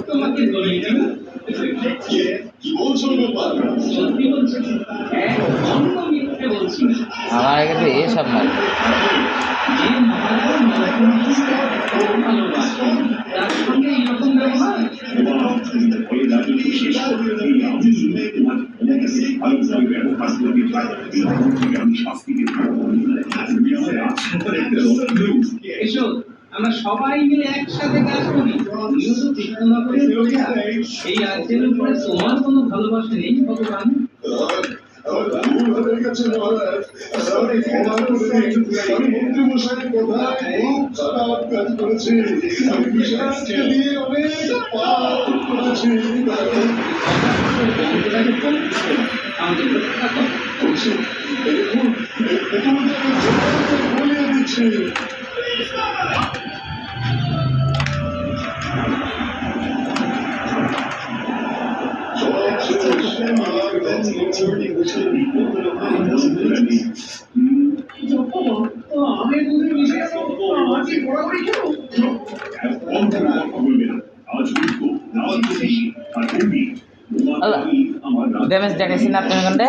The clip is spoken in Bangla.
তোমাকে বলি না কি বলছো ব্যাপার? সত্যি বলছি, এক অন্য মিথ্যে বলছি না। আমার কাছে এসব নয়। যে মহারাজ নরসিংহকে খুব ভালোবাসেন, তার সঙ্গে এরকম ব্যবহার। এসো, আমরা সবাই মিলে একসাথে কাজ করি। তুমিও তো কৃষ্ণনগরের প্রজা। এই রাজ্যের উপরে তোমার কোনো ভালোবাসা নেই ভগবান? আমাদের রক্ষা করো। ড্যামেজ দেখাইছি না তুমি কোনটা?